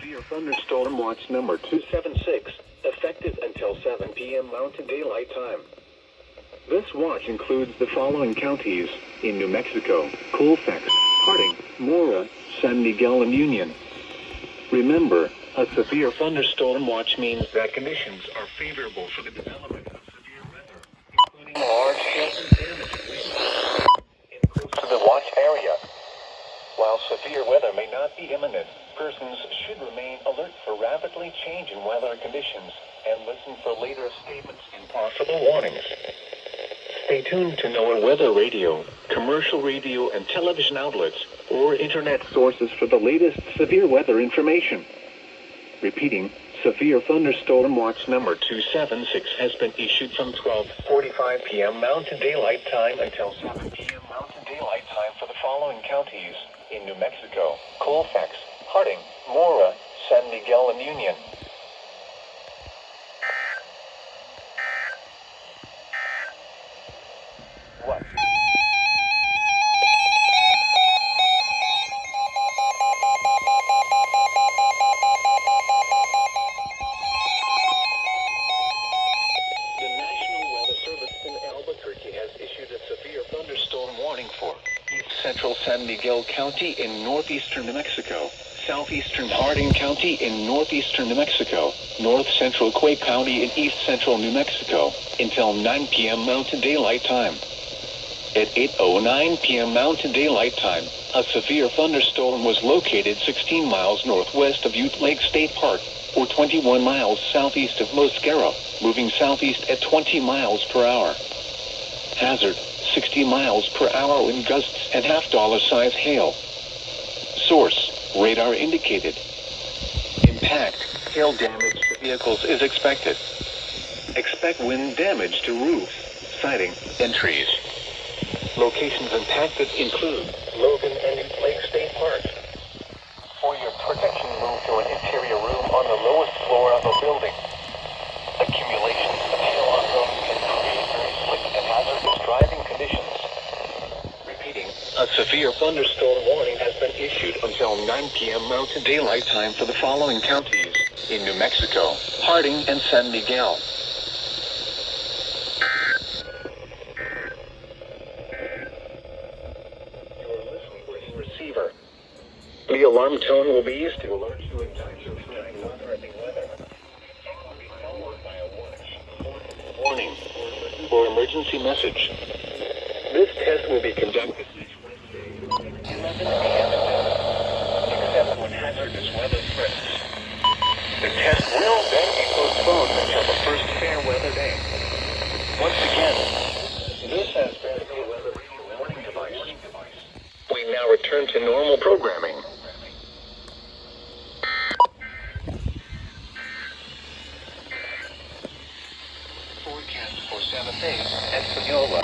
Severe thunderstorm watch number 276, effective until 7 p.m. Mountain Daylight Time. This watch includes the following counties in New Mexico: Colfax, Harding, Mora, San Miguel, and Union. Remember, a severe thunderstorm watch means that conditions are favorable for the development of severe weather, including large hail and damage winds close to the watch area. While severe weather may not be imminent, persons should remain alert for rapidly changing weather conditions and listen for later statements and possible warnings. Stay tuned to NOAA weather radio, commercial radio and television outlets, or internet sources for the latest severe weather information. Repeating, severe thunderstorm watch number 276 has been issued from 12:45 p.m. Mountain Daylight Time until 7 p.m. Mountain Daylight Time for the following counties in New Mexico: Colfax, Harding, Mora, San Miguel, and Union. What? The National Weather Service in Albuquerque has issued a severe thunderstorm warning for East Central San Miguel County in northeastern New Mexico, southeastern Harding County in northeastern New Mexico, north central Quake County in east central New Mexico, until 9 p.m. Mountain Daylight Time. At 8:09 p.m. Mountain Daylight Time, a severe thunderstorm was located 16 miles northwest of Ute Lake State Park, or 21 miles southeast of Mosquero, moving southeast at 20 miles per hour. Hazard, 60 miles per hour in gusts and half-dollar size hail. Source, radar indicated. Impact, hail damage to vehicles is expected. Expect wind damage to roofs, siding, and trees. Locations impacted include Logan and Ute Lake State Park. For your protection, move to an interior room on the lowest floor of a building. Accumulations of hail on roads can create very slick and hazardous driving conditions. Repeating, a severe thunderstorm warning has been issued until 9 p.m. Mountain Daylight Time for the following counties in New Mexico: Harding and San Miguel. Receiver. The alarm tone will be used to alert you in times of non-threatening weather. It will be followed by a warning or emergency message. This test will be conducted each Wednesday, 11 p.m. except when hazardous weather threatens. The test will then be postponed until the first fair weather day. Once again, this has been the weather warning device. We now return to normal programming. Forecast for 7 days, Espanola.